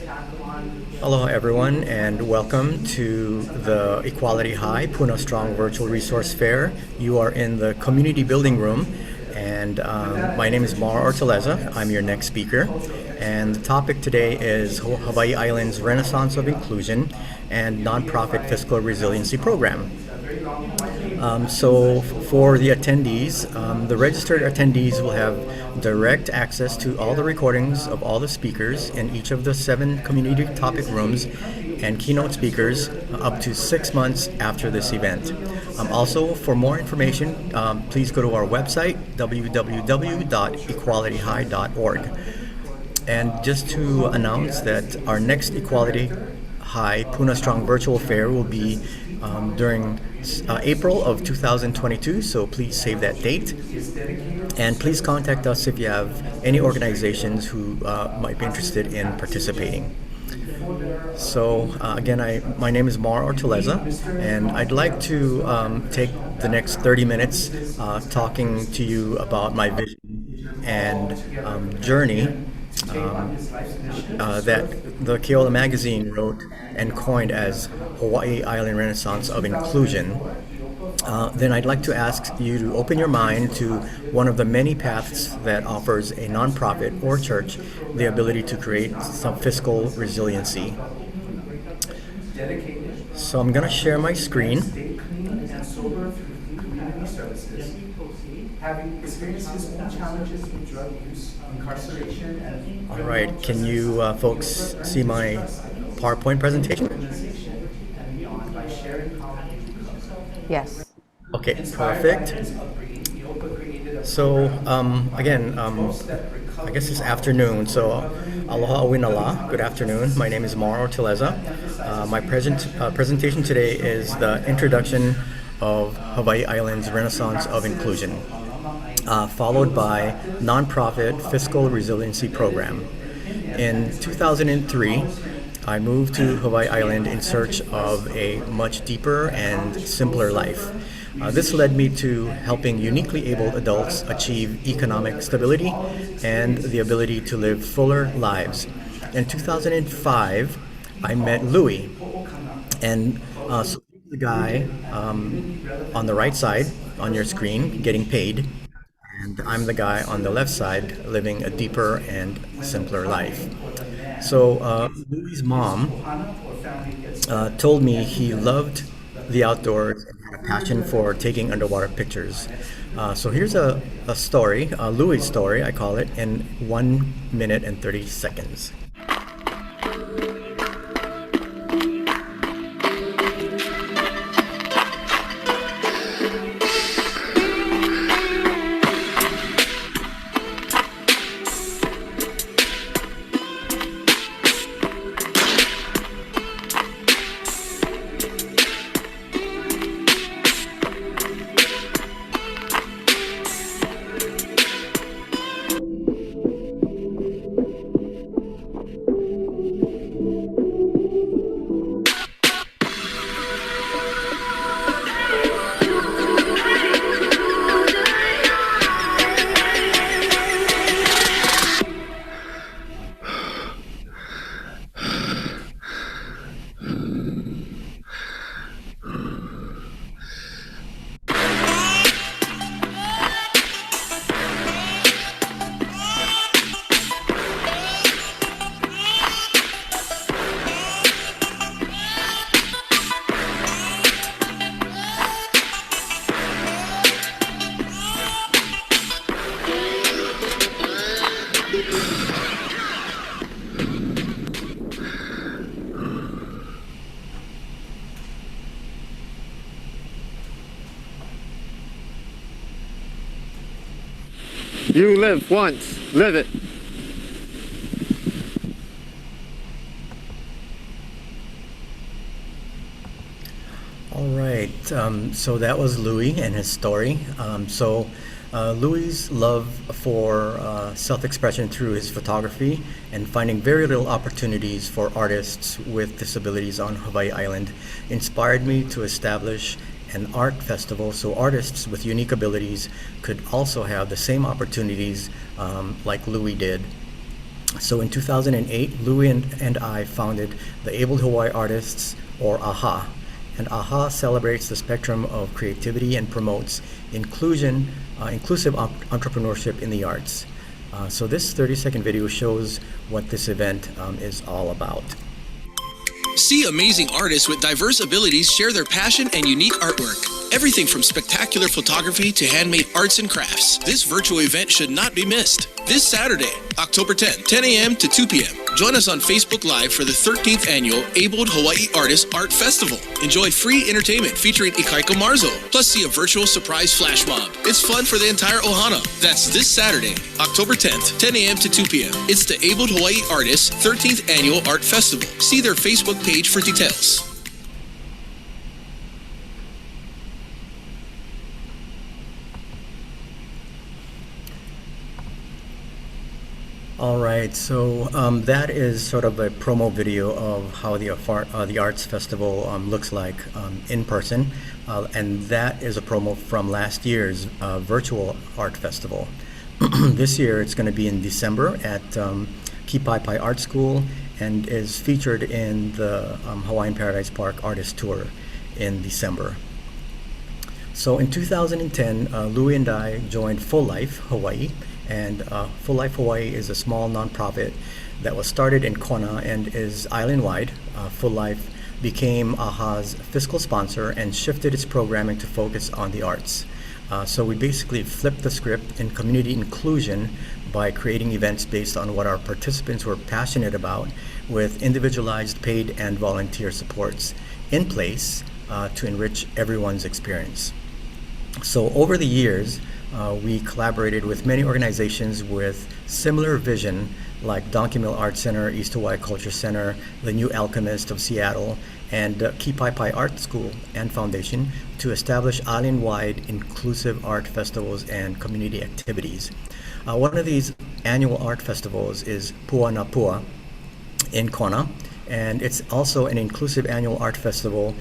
Aloha everyone, and welcome to the Equality High Puna Strong Virtual Resource Fair. You are in the community building room, and my name is Mar Ortaleza. I'm your next speaker, and the topic today is Hawaii Island's Renaissance of Inclusion and Nonprofit Fiscal Resiliency Program. So for the attendees, the registered attendees will have direct access to all the recordings of all the speakers in each of the 7 community topic rooms and keynote speakers up to 6 months after this event. Also, for more information, please go to our website, www.equalityhigh.org. And just to announce that our next Equality High Puna Strong Virtual Fair will be during April of 2022, so please save that date. And please contact us if you have any organizations who might be interested in participating. So again, my name is Mar Ortaleza, and I'd like to take the next 30 minutes talking to you about my vision and journey that the Keola magazine wrote and coined as Hawai'i Island Renaissance of Inclusion. Then I'd like to ask you to open your mind to one of the many paths that offers a nonprofit or church the ability to create some fiscal resiliency. So I'm going to share my screen. Having experienced his own challenges with drug use, incarceration, and all right, can you folks see my PowerPoint presentation? Yes. Okay, perfect. So again, I guess it's afternoon. So aloha awinala. Good afternoon. My name is Mar Ortaleza. My presentation today is the introduction of Hawaii Island's Renaissance of Inclusion, followed by Nonprofit Fiscal Resiliency Program. In 2003, I moved to Hawaii Island in search of a much deeper and simpler life. This led me to helping uniquely abled adults achieve economic stability and the ability to live fuller lives. In 2005, I met Louis, and so the guy on the right side on your screen getting paid, and I'm the guy on the left side living a deeper and simpler life. So Louis' mom told me he loved the outdoors and had a passion for taking underwater pictures. So here's a story, a Louis' story, I call it, in 1 minute and 30 seconds. You live once, live it. All right, so that was Louis and his story. Louis' love for self-expression through his photography and finding very little opportunities for artists with disabilities on Hawaii Island inspired me to establish an art festival so artists with unique abilities could also have the same opportunities like Louis did. So in 2008, Louie and I founded the Abled Hawai'i Artists, or AHA. And AHA celebrates the spectrum of creativity and promotes inclusive entrepreneurship in the arts. So this 30-second video shows what this event is all about. See amazing artists with diverse abilities share their passion and unique artwork. Everything from spectacular photography to handmade arts and crafts. This virtual event should not be missed. This Saturday, October 10th, 10 a.m. to 2 p.m. Join us on Facebook Live for the 13th Annual Abled Hawai'i Artists Art Festival. Enjoy free entertainment featuring Ikaika Marzo, plus see a virtual surprise flash mob. It's fun for the entire ohana. That's this Saturday, October 10th, 10 a.m. to 2 p.m. It's the Abled Hawai'i Artists 13th Annual Art Festival. See their Facebook page for details. All right, so that is sort of a promo video of how the Arts Festival looks like in person, and that is a promo from last year's virtual art festival. This year it's going to be in December at Kipaipai Art School and is featured in the Hawaiian Paradise Park Artist Tour in December. So in 2010, Louie and I joined Full Life Hawaii. And Full Life Hawaii is a small nonprofit that was started in Kona and is island-wide. Full Life became AHA's fiscal sponsor and shifted its programming to focus on the arts. So we basically flipped the script in community inclusion by creating events based on what our participants were passionate about, with individualized paid and volunteer supports in place to enrich everyone's experience. So over the years, we collaborated with many organizations with similar vision, like Donkey Mill Art Center, East Hawaii Culture Center, the New Alchemist of Seattle, and Kipaipai Art School and Foundation, to establish island-wide inclusive art festivals and community activities. One of these annual art festivals is Pua na Pua in Kona, and it's also an inclusive annual art festival.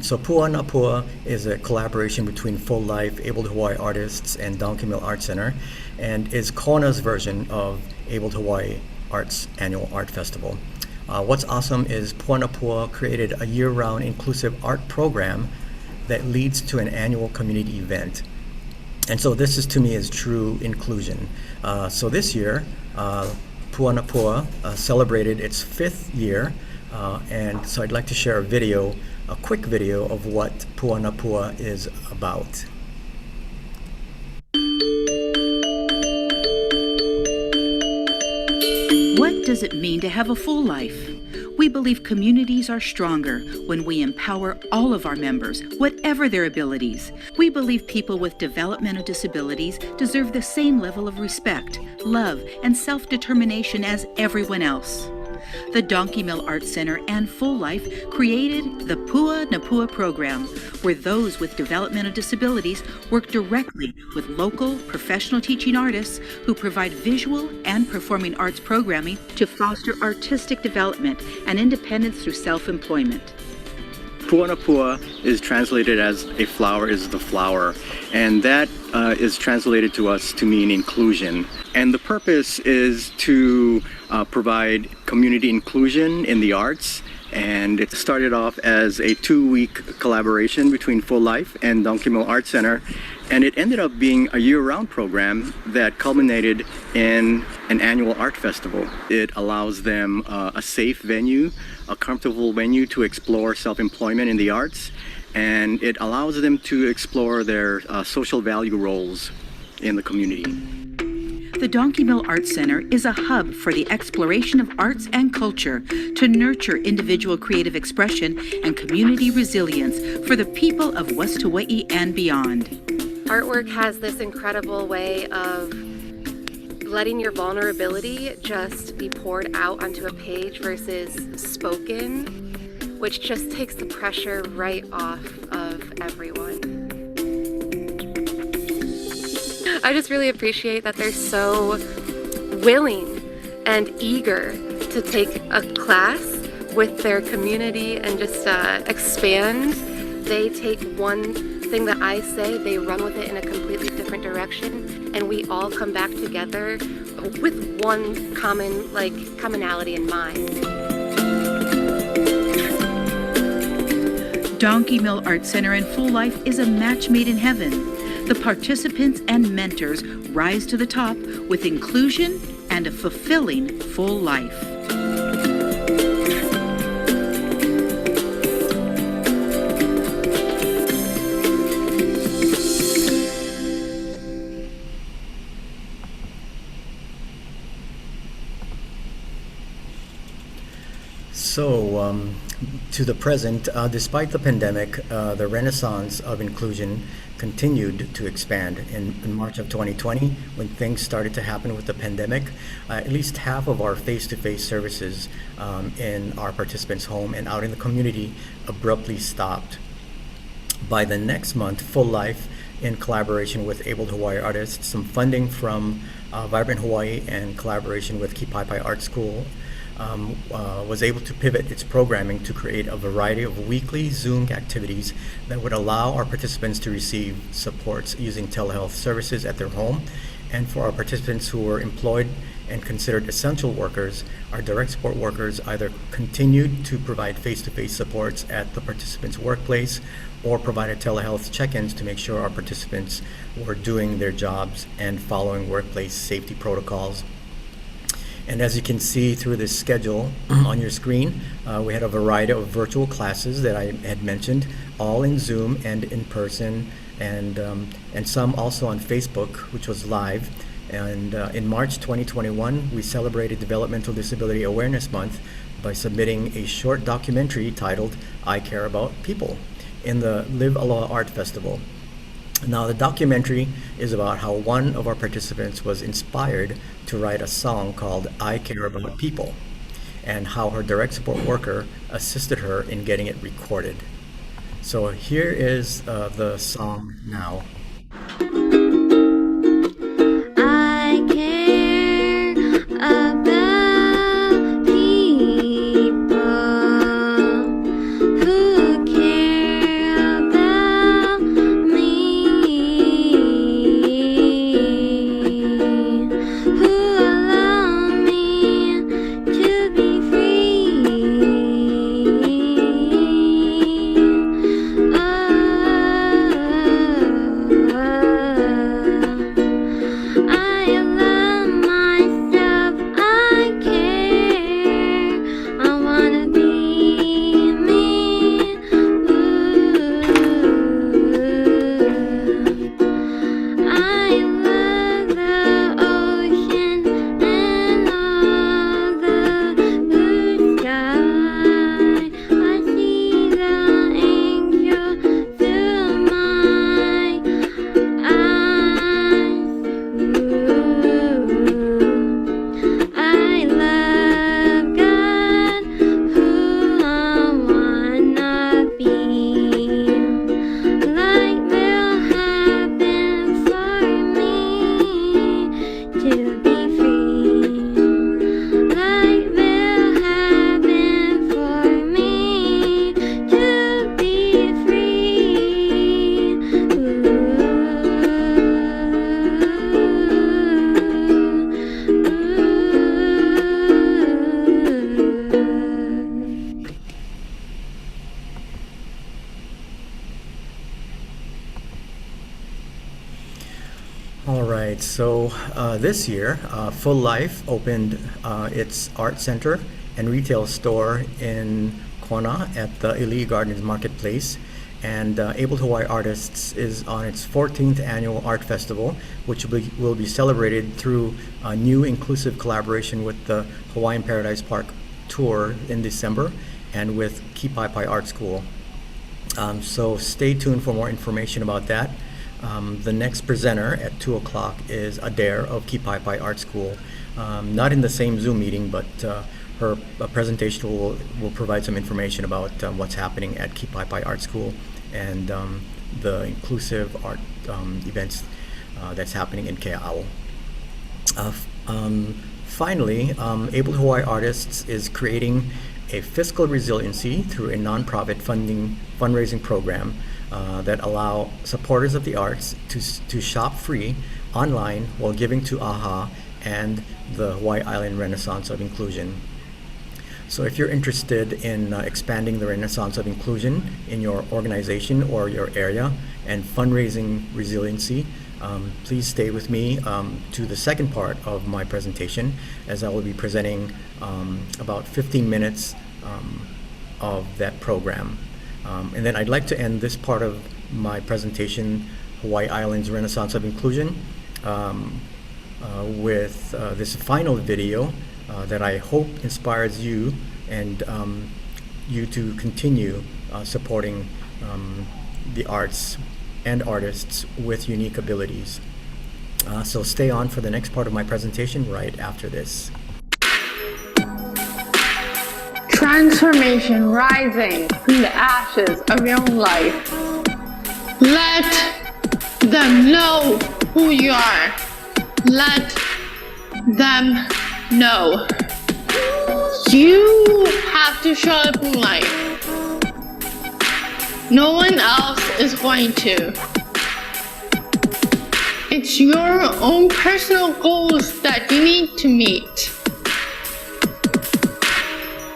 So Pua na Pua is a collaboration between Full Life, Abled Hawai'i Artists, and Donkey Mill Art Center, and is Kona's version of Abled Hawai'i Arts Annual Art Festival. What's awesome is Pua na Pua created a year-round inclusive art program that leads to an annual community event. And so this is, to me, is true inclusion. So this year, Pua na Pua celebrated its 5th year, and so I'd like to share a quick video of what Pua na Pua is about. What does it mean to have a full life? We believe communities are stronger when we empower all of our members, whatever their abilities. We believe people with developmental disabilities deserve the same level of respect, love, and self-determination as everyone else. The Donkey Mill Art Center and Full Life created the Pua na Pua program, where those with developmental disabilities work directly with local professional teaching artists who provide visual and performing arts programming to foster artistic development and independence through self-employment. Pua na Pua is translated as a flower is the flower, and that is translated to us to mean inclusion. And the purpose is to provide community inclusion in the arts, and it started off as a 2-week collaboration between Full Life and Donkey Mill Art Center, and it ended up being a year-round program that culminated in an annual art festival. It allows them a safe venue, a comfortable venue to explore self-employment in the arts, and it allows them to explore their social value roles in the community. The Donkey Mill Art Center is a hub for the exploration of arts and culture to nurture individual creative expression and community resilience for the people of West Hawaii and beyond. Artwork has this incredible way of letting your vulnerability just be poured out onto a page versus spoken, which just takes the pressure right off of everyone. I just really appreciate that they're so willing and eager to take a class with their community and just expand. They take one thing that I say, they run with it in a completely different direction, and we all come back together with one commonality in mind. Donkey Mill Art Center and Full Life is a match made in heaven. The participants and mentors rise to the top with inclusion and a fulfilling full life. So, to the present, despite the pandemic, the renaissance of inclusion continued to expand. In March of 2020, when things started to happen with the pandemic, at least half of our face-to-face services in our participants' home and out in the community abruptly stopped. By the next month, Full Life, in collaboration with Abled Hawai'i Artists, some funding from Vibrant Hawaii, and collaboration with Hawai'i Art School, was able to pivot its programming to create a variety of weekly Zoom activities that would allow our participants to receive supports using telehealth services at their home. And for our participants who were employed and considered essential workers, our direct support workers either continued to provide face-to-face supports at the participants' workplace or provided telehealth check-ins to make sure our participants were doing their jobs and following workplace safety protocols. And as you can see through this schedule on your screen, we had a variety of virtual classes that I had mentioned, all in Zoom and in person, and some also on Facebook, which was live. And in March 2021, we celebrated Developmental Disability Awareness Month by submitting a short documentary titled I Care About People in the Live Aloha Art Festival. Now, the documentary is about how one of our participants was inspired to write a song called I Care About People, and how her direct support worker assisted her in getting it recorded. So here is the song now. I care about people who care about me, who allow me to be free. I love myself, I care, I wanna be me. I love the ocean and all the blue sky. I see the angel through my eyes. I love God, who I wanna be. Light will happen for me to be free. Light will happen for me to be free. All right, so this year, Full Life opened its art center and retail store in Kona at the Ili Gardens Marketplace. And Abled Hawai'i Artists is on its 14th annual art festival, which will be celebrated through a new inclusive collaboration with the Hawaiian Paradise Park tour in December and with Hawai'i Art School. So stay tuned for more information about that. The next presenter at 2 o'clock is Adair of Hawai'i Art School. Not in the same Zoom meeting, but her presentation will provide some information about what's happening at Hawai'i Art School and the inclusive art events that's happening in Kea'au. Finally, Abled Hawai'i Artists is creating a fiscal resiliency through a nonprofit fundraising program that allow supporters of the arts to shop free online while giving to AHA and the Hawai'i Island Renaissance of Inclusion. So if you're interested in expanding the Renaissance of Inclusion in your organization or your area and fundraising resiliency, please stay with me to the second part of my presentation, as I will be presenting about 15 minutes of that program. And then I'd like to end this part of my presentation, Hawai'i Island's Renaissance of Inclusion, with this final video that I hope inspires you and you to continue supporting the arts and artists with unique abilities. So stay on for the next part of my presentation right after this. Transformation rising from the ashes of your own life. Let them know who you are. Let them know. You have to show up in life. No one else is going to. It's your own personal goals that you need to meet.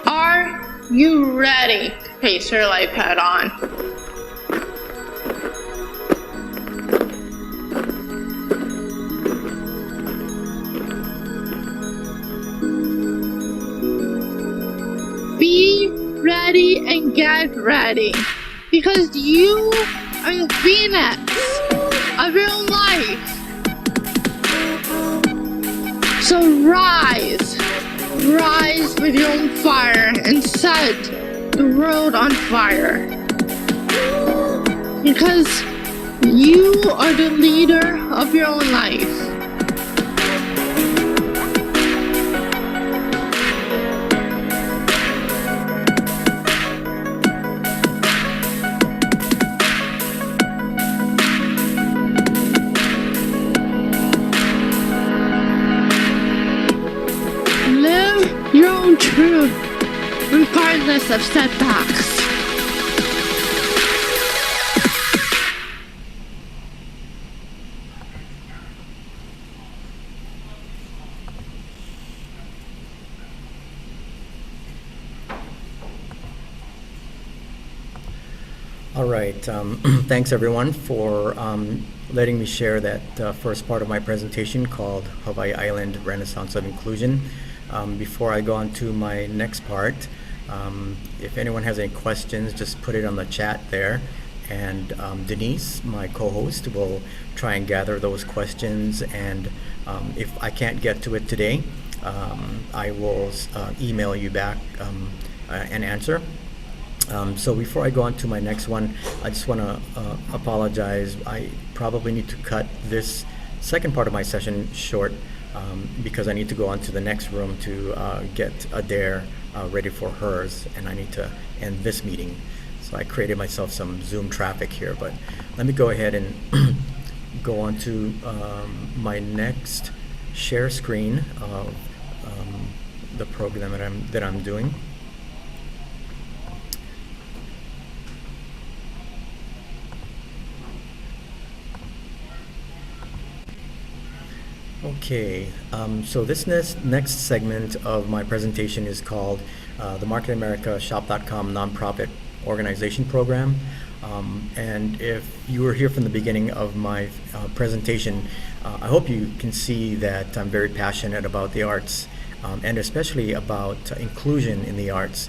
Are you ready to face your life head on? Be ready and get ready, because you are the phoenix of your own life. So rise with your own fire and set the world on fire, because you are the leader of your own life. Truth, regardless of setbacks. All right, thanks everyone for letting me share that first part of my presentation called Hawai'i Island Renaissance of Inclusion. Before I go on to my next part, if anyone has any questions, just put it on the chat there, and Denise, my co-host, will try and gather those questions, and if I can't get to it today, I will email you back an answer. So before I go on to my next one, I just want to apologize. I probably need to cut this second part of my session short because I need to go on to the next room to get Adair ready for hers, and I need to end this meeting. So I created myself some Zoom traffic here, but let me go ahead and go on to my next share screen of the program that I'm doing. Okay, so this next segment of my presentation is called the Market America Shop.com Nonprofit Organization Program. And if you were here from the beginning of my presentation, I hope you can see that I'm very passionate about the arts, and especially about inclusion in the arts,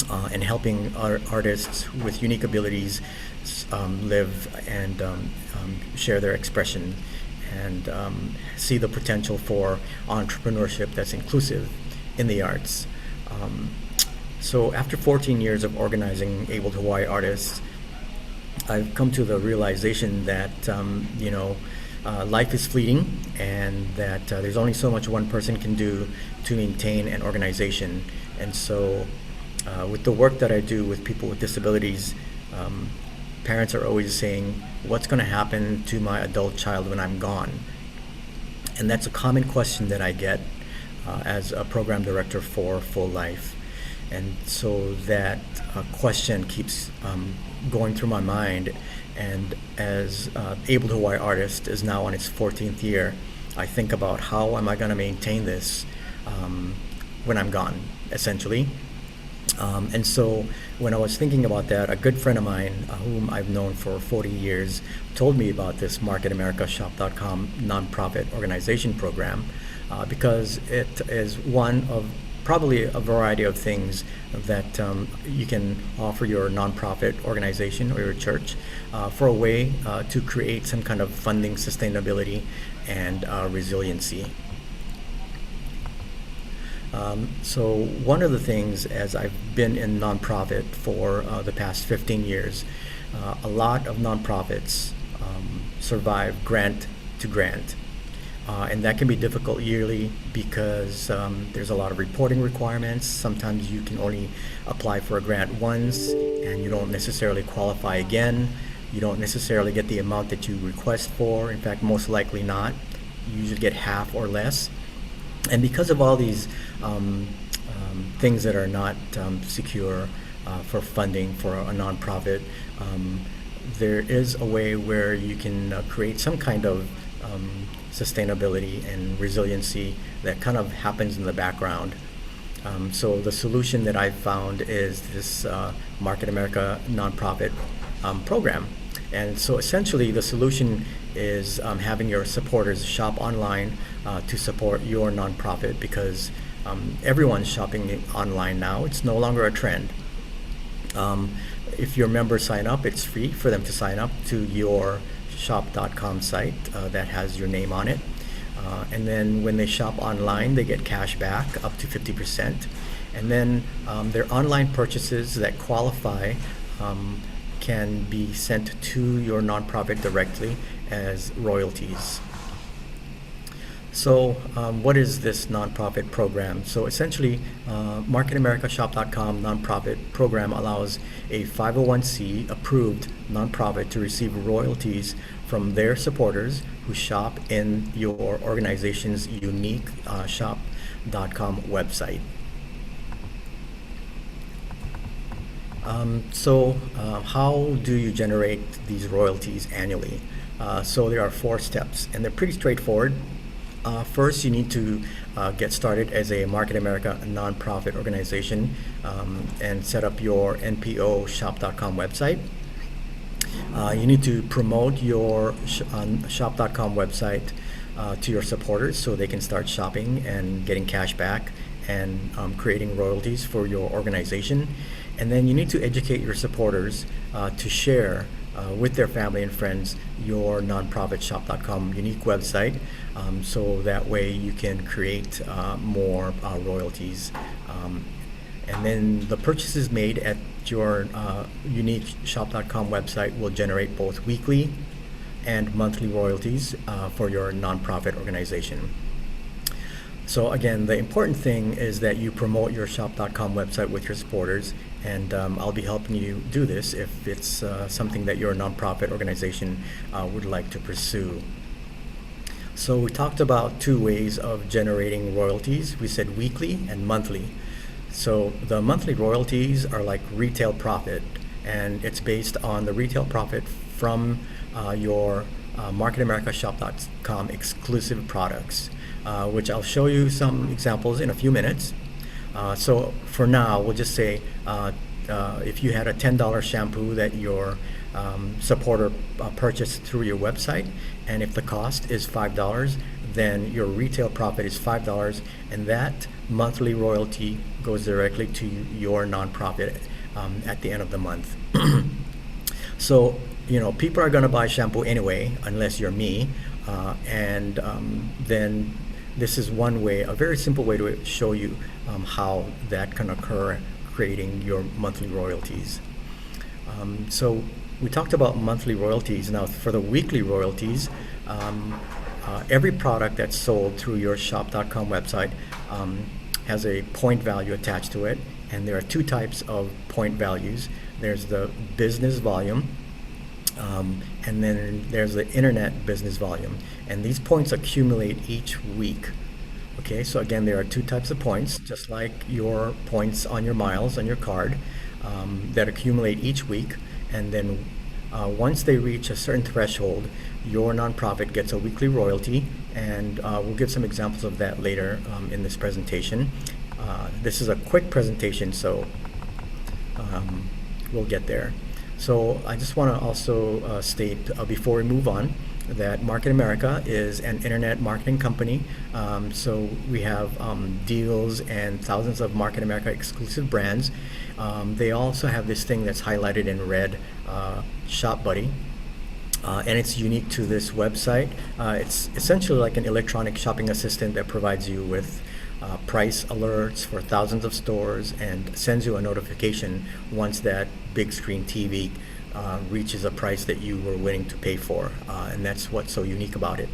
and helping artists with unique abilities live and share their expression, and see the potential for entrepreneurship that's inclusive in the arts. So after 14 years of organizing Abled Hawai'i Artists, I've come to the realization that life is fleeting, and that there's only so much one person can do to maintain an organization. And so with the work that I do with people with disabilities, parents are always saying, what's going to happen to my adult child when I'm gone? And that's a common question that I get as a program director for Full Life. And so that question keeps going through my mind. And as Abled Hawai'i Artist is now on its 14th year, I think about how am I going to maintain this when I'm gone, essentially. And so when I was thinking about that, a good friend of mine, whom I've known for 40 years, told me about this MarketAmericaShop.com nonprofit organization program because it is one of probably a variety of things that you can offer your nonprofit organization or your church for a way to create some kind of funding sustainability and resiliency. So one of the things, as I've been in nonprofit for the past 15 years, a lot of nonprofits survive grant to grant. And that can be difficult yearly because there's a lot of reporting requirements. Sometimes you can only apply for a grant once and you don't necessarily qualify again. You don't necessarily get the amount that you request for. In fact, most likely not. You usually get half or less. And because of all these things that are not secure for funding for a nonprofit, there is a way where you can create some kind of sustainability and resiliency that kind of happens in the background. So the solution that I've found is this Market America nonprofit program. And so essentially the solution is having your supporters shop online to support your nonprofit because everyone's shopping online now. It's no longer a trend. If your members sign up, it's free for them to sign up to your shop.com site that has your name on it. And then when they shop online, they get cash back up to 50%. And then their online purchases that qualify can be sent to your nonprofit directly as royalties. So what is this nonprofit program? So essentially, MarketAmericaShop.com nonprofit program allows a 501c approved nonprofit to receive royalties from their supporters who shop in your organization's unique shop.com website. So how do you generate these royalties annually? So there are 4 steps, and they're pretty straightforward. First, you need to get started as a Market America nonprofit organization and set up your NPO shop.com website. You need to promote your shop.com website to your supporters so they can start shopping and getting cash back and creating royalties for your organization. And then you need to educate your supporters to share with their family and friends your nonprofit shop.com unique website, so that way you can create more royalties. And then the purchases made at your unique shop.com website will generate both weekly and monthly royalties for your nonprofit organization. So again, the important thing is that you promote your shop.com website with your supporters, and I'll be helping you do this if it's something that your nonprofit organization would like to pursue. So we talked about 2 ways of generating royalties. We said weekly and monthly. So the monthly royalties are like retail profit, and it's based on the retail profit from your MarketAmericaShop.com exclusive products, which I'll show you some examples in a few minutes. So for now, we'll just say if you had a $10 shampoo that your supporter purchased through your website, and if the cost is $5, then your retail profit is $5, and that monthly royalty goes directly to your nonprofit at the end of the month. So, you know, people are going to buy shampoo anyway, unless you're me, and then this is one way, a very simple way to show you how that can occur, creating your monthly royalties. So we talked about monthly royalties. Now for the weekly royalties, every product that's sold through your shop.com website has a point value attached to it, and there are 2 types of point values. There's the business volume, and then there's the internet business volume, and these points accumulate each week. Okay, so again, there are two types of points, just like your points on your miles on your card that accumulate each week. And then once they reach a certain threshold, your nonprofit gets a weekly royalty. And we'll give some examples of that later in this presentation. This is a quick presentation, so we'll get there. So I just want to also state before we move on that Market America is an internet marketing company. So we have deals and thousands of Market America exclusive brands. They also have this thing that's highlighted in red, Shop Buddy. And it's unique to this website. It's essentially like an electronic shopping assistant that provides you with price alerts for thousands of stores and sends you a notification once that big screen TV reaches a price that you were willing to pay for. And that's what's so unique about it.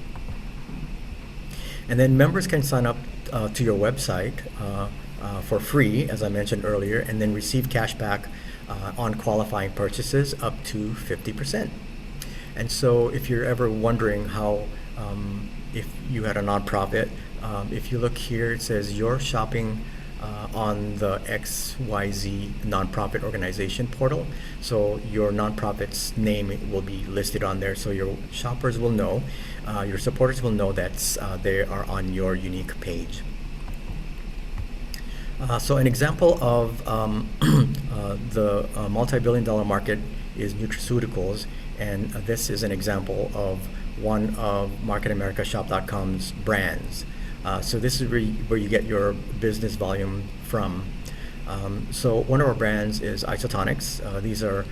And then members can sign up to your website for free, as I mentioned earlier, and then receive cash back on qualifying purchases up to 50%. And so if you're ever wondering how, if you had a nonprofit, if you look here, it says you're shopping on the XYZ nonprofit organization portal. So your nonprofit's name will be listed on there, so your shoppers will know, your supporters will know that they are on your unique page. So an example of the multi-billion-dollar market is nutraceuticals, and this is an example of one of MarketAmericaShop.com's brands. So this is where you get your business volume from. So one of our brands is Isotonics. These are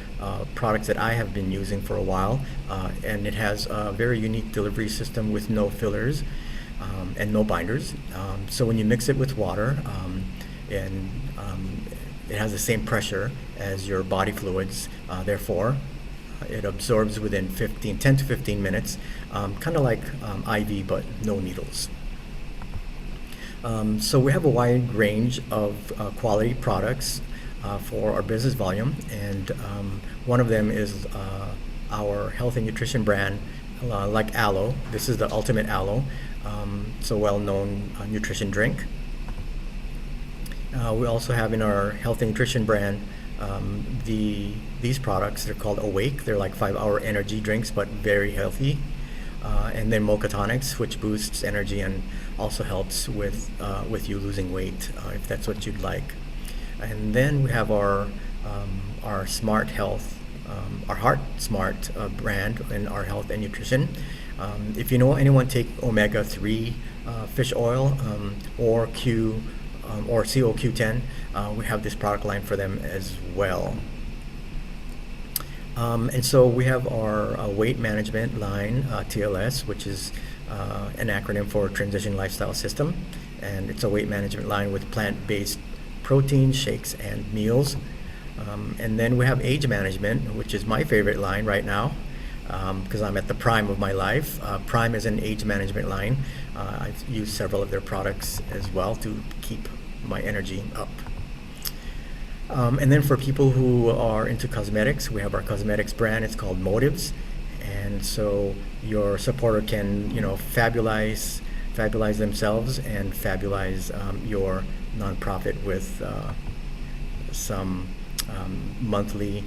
products that I have been using for a while, and it has a very unique delivery system with no fillers and no binders. So when you mix it with water, it has the same pressure as your body fluids, therefore it absorbs within 10 to 15 minutes, kind of like IV but no needles. So we have a wide range of quality products for our business volume, and one of them is our health and nutrition brand, like Aloe. This is the Ultimate Aloe. It's a well-known nutrition drink. We also have in our health and nutrition brand these products. They're called Awake. They're like 5-hour energy drinks, but very healthy. And then Mocha Tonics, which boosts energy and also helps with you losing weight, if that's what you'd like. And then we have our Smart Health, our Heart Smart brand in our health and nutrition. If you know anyone take omega-3 fish oil or CoQ10, we have this product line for them as well. And so we have our weight management line, TLS, which is an acronym for Transition Lifestyle System. And it's a weight management line with plant-based protein, shakes, and meals. And then we have age management, which is my favorite line right now, because I'm at the prime of my life. Prime is an age management line. I've used several of their products as well to keep my energy up. And then for people who are into cosmetics, we have our cosmetics brand. It's called Motives, and so your supporter can, fabulize themselves and fabulize your nonprofit with some monthly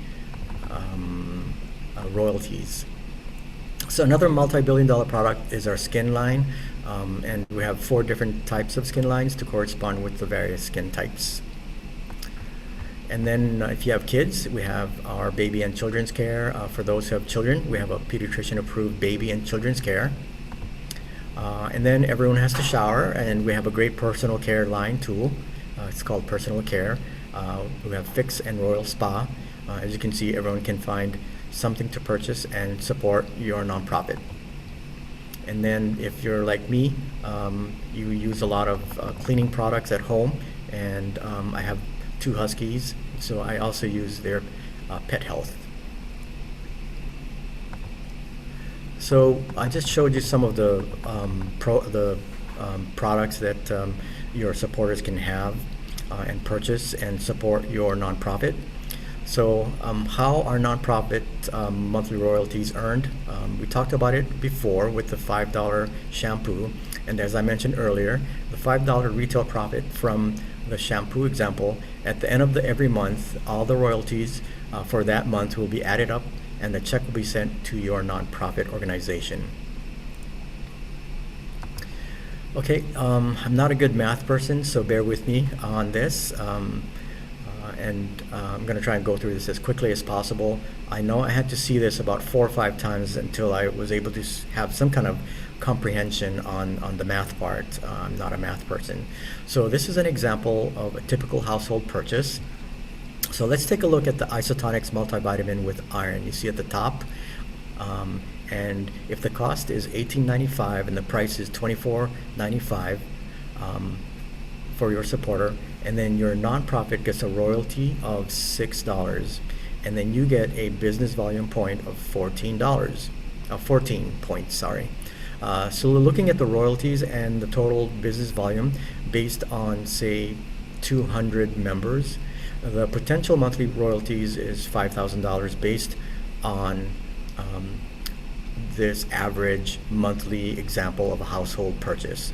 royalties. So another multi-billion-dollar product is our skin line, and we have 4 different types of skin lines to correspond with the various skin types. And then if you have kids, we have our baby and children's care. For those who have children, we have a pediatrician approved baby and children's care. And then everyone has to shower, and we have a great personal care line tool. It's called Personal Care. We have Fix and Royal Spa. As you can see, everyone can find something to purchase and support your nonprofit. And then if you're like me, you use a lot of cleaning products at home, and I have 2 huskies, so I also use their pet health. So I just showed you some of the products that your supporters can have and purchase and support your nonprofit. So how are nonprofit monthly royalties earned? We talked about it before with the $5 shampoo, And as I mentioned earlier, the $5 retail profit from the shampoo example, at the end of every month, all the royalties for that month will be added up and the check will be sent to your nonprofit organization. Okay, I'm not a good math person, so bear with me on this. I'm going to try and go through this as quickly as possible. I know I had to see this about 4 or 5 times until I was able to have some kind of comprehension on the math part. I'm not a math person. So this is an example of a typical household purchase. So let's take a look at the Isotonics multivitamin with iron. You see at the top. And if the cost is $18.95 and the price is $24.95 for your supporter, and then your nonprofit gets a royalty of $6, and then you get a business volume point of $14, 14 points, sorry. So we're looking at the royalties and the total business volume based on, say, 200 members. The potential monthly royalties is $5,000 based on this average monthly example of a household purchase.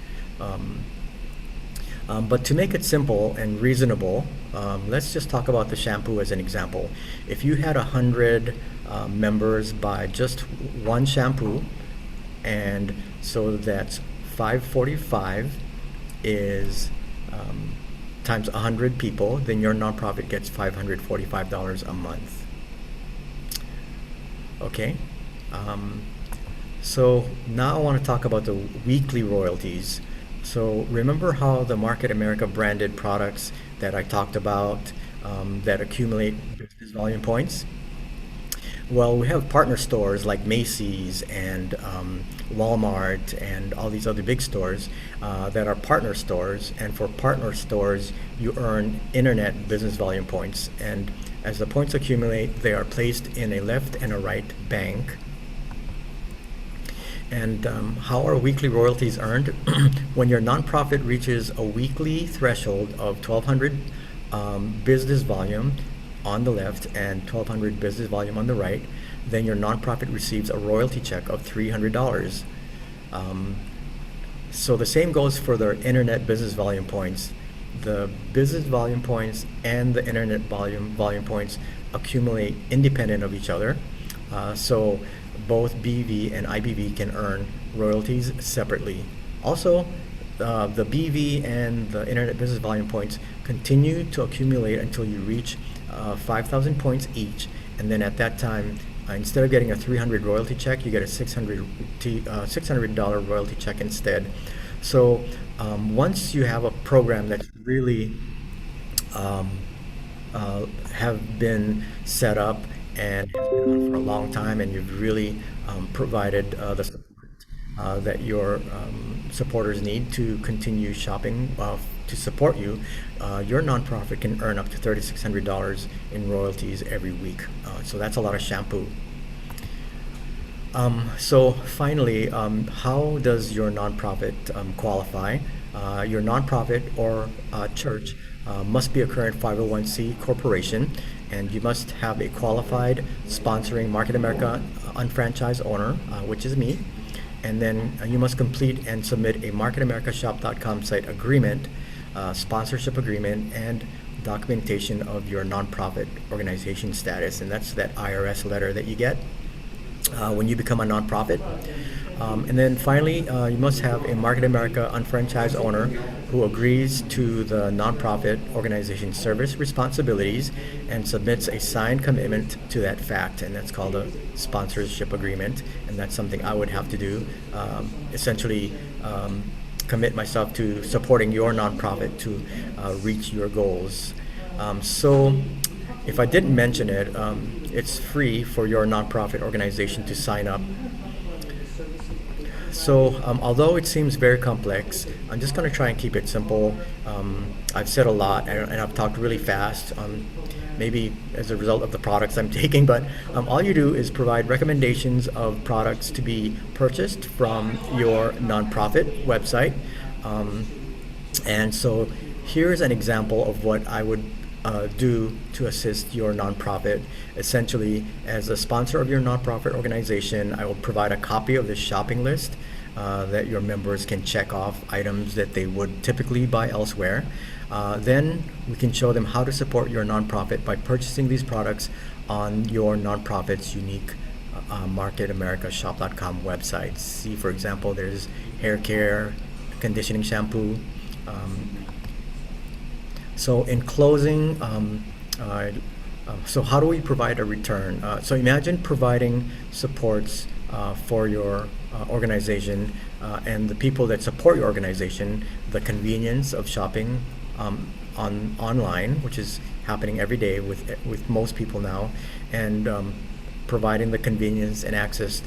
But to make it simple and reasonable, let's just talk about the shampoo as an example. If you had 100 members buy just one shampoo, and so that's 545 is times 100 people, then your nonprofit gets $545 a month. Okay. So now I want to talk about the weekly royalties. So remember how the Market America branded products that I talked about that accumulate business volume points? Well, we have partner stores like Macy's and Walmart and all these other big stores that are partner stores. And for partner stores, you earn internet business volume points. And as the points accumulate, they are placed in a left and a right bank. And how are weekly royalties earned? When your nonprofit reaches a weekly threshold of 1,200 business volume on the left and 1,200 business volume on the right, then your nonprofit receives a royalty check of $300. So the same goes for their internet business volume points. The business volume points and the internet volume points accumulate independent of each other. So both BV and IBV can earn royalties separately. Also, the BV and the internet business volume points continue to accumulate until you reach 5,000 points each, and then at that time, instead of getting a $300 royalty check, you get a $600 royalty check instead. So once you have a program that's really have been set up and has been on for a long time, and you've really provided the support that your supporters need to continue shopping to support you, your nonprofit can earn up to $3,600 in royalties every week. So that's a lot of shampoo. So finally, how does your nonprofit qualify? Your nonprofit or church must be a current 501c corporation, and you must have a qualified sponsoring Market America unfranchised owner, which is me. And then you must complete and submit a marketamericashop.com site agreement, sponsorship agreement, and documentation of your nonprofit organization status. And that's that IRS letter that you get when you become a nonprofit. And then finally, you must have a Market America unfranchised owner who agrees to the nonprofit organization service responsibilities and submits a signed commitment to that fact, and that's called a sponsorship agreement. And that's something I would have to do, essentially commit myself to supporting your nonprofit to reach your goals. So if I didn't mention it, it's free for your nonprofit organization to sign up. So although it seems very complex, I'm just going to try and keep it simple. I've said a lot and I've talked really fast, maybe as a result of the products I'm taking, but all you do is provide recommendations of products to be purchased from your nonprofit website. And so here's an example of what I would do to assist your nonprofit. Essentially, as a sponsor of your nonprofit organization, I will provide a copy of the shopping list that your members can check off items that they would typically buy elsewhere. Then we can show them how to support your nonprofit by purchasing these products on your nonprofit's unique marketamericashop.com website. See, for example, there's hair care, conditioning shampoo. So in closing, so how do we provide a return? So imagine providing supports for your organization and the people that support your organization, the convenience of shopping online, which is happening every day with most people now, and providing the convenience and access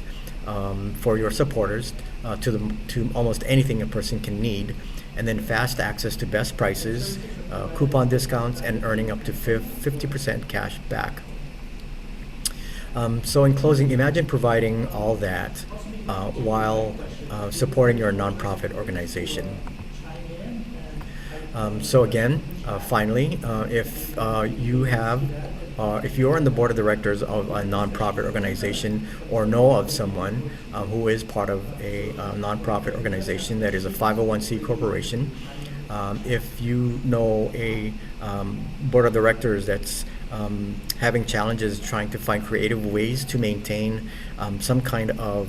for your supporters to almost anything a person can need, and then fast access to best prices, coupon discounts, and earning up to 50% cash back. So in closing, imagine providing all that while supporting your nonprofit organization. So again, finally, if you're on the board of directors of a nonprofit organization or know of someone who is part of a nonprofit organization that is a 501c corporation, if you know a board of directors that's having challenges trying to find creative ways to maintain some kind of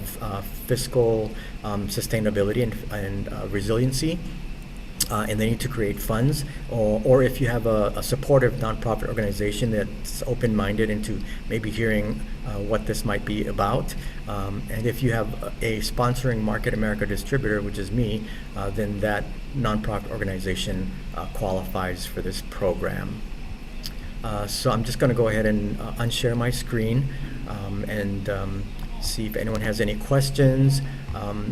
fiscal sustainability and resiliency, and they need to create funds, or if you have a supportive nonprofit organization that's open-minded into maybe hearing what this might be about, and if you have a sponsoring Market America distributor, which is me, then that nonprofit organization qualifies for this program. So I'm just going to go ahead and unshare my screen and see if anyone has any questions.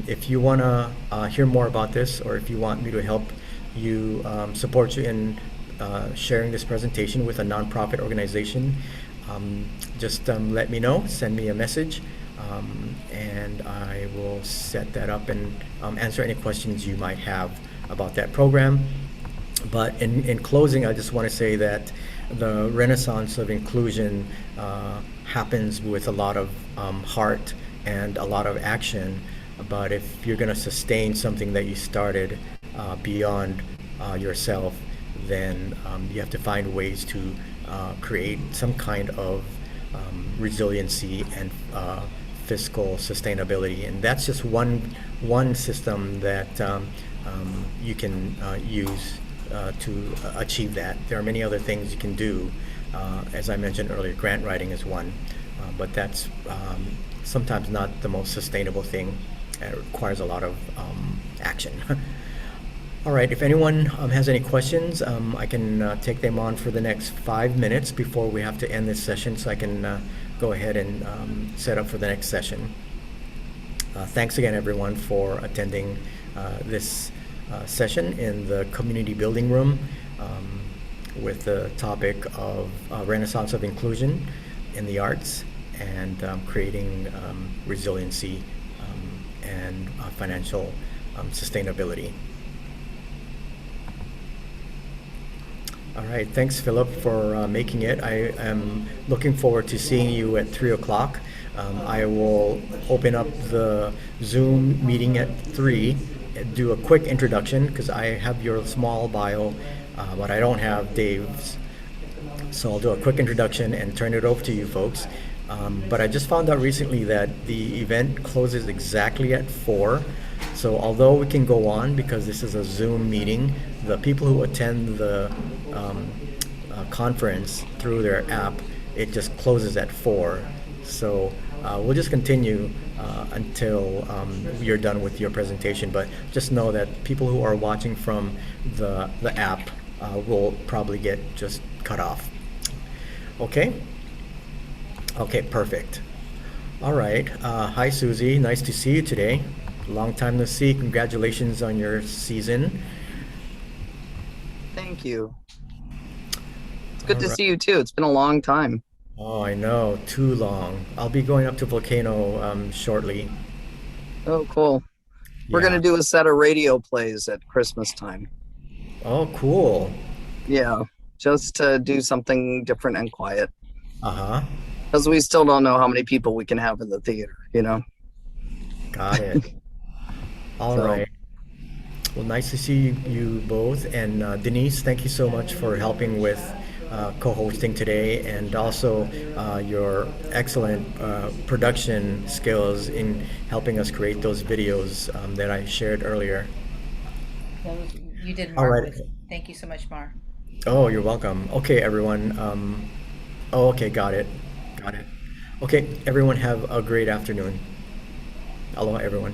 If you want to hear more about this, or if you want me to help you support you in sharing this presentation with a nonprofit organization, just let me know, send me a message, and I will set that up and answer any questions you might have about that program. But in closing, I just want to say that the renaissance of inclusion happens with a lot of heart and a lot of action. But if you're going to sustain something that you started beyond yourself, then you have to find ways to create some kind of resiliency and fiscal sustainability. And that's just one system that you can use to achieve that. There are many other things you can do. As I mentioned earlier, grant writing is one, but that's sometimes not the most sustainable thing. It requires a lot of action. All right, if anyone has any questions, I can take them on for the next 5 minutes before we have to end this session, so I can go ahead and set up for the next session. Thanks again, everyone, for attending this session in the community building room with the topic of Renaissance of Inclusion in the arts and creating resiliency and financial sustainability. All right, thanks, Philip, for making it. I am looking forward to seeing you at 3 o'clock. I will open up the Zoom meeting at 3, do a quick introduction, because I have your small bio, but I don't have Dave's. So I'll do a quick introduction and turn it over to you folks. But I just found out recently that the event closes exactly at 4. So although we can go on because this is a Zoom meeting, the people who attend the conference through their app, it just closes at 4. So we'll just continue until you're done with your presentation. But just know that people who are watching from the app will probably get just cut off. Okay? Okay, perfect. All right. Hi, Susie. Nice to see you today. Long time no see. Congratulations on your season. Thank you. It's good to see you too. It's been a long time. Oh, I know. Too long. I'll be going up to Volcano shortly. Oh, cool. We're going to do a set of radio plays at Christmas time. Oh, cool. Yeah, just to do something different and quiet. Uh-huh. Because we still don't know how many people we can have in the theater, you know? Got it. All So- right. Well, nice to see you both. And Denise, thank you so much for helping with co-hosting today, and also your excellent production skills in helping us create those videos that I shared earlier. You did All right. marvelous. Thank you so much, Mar. Oh, you're welcome. Okay, everyone. Oh, okay, got it. Got it. Okay, everyone have a great afternoon. Aloha, everyone.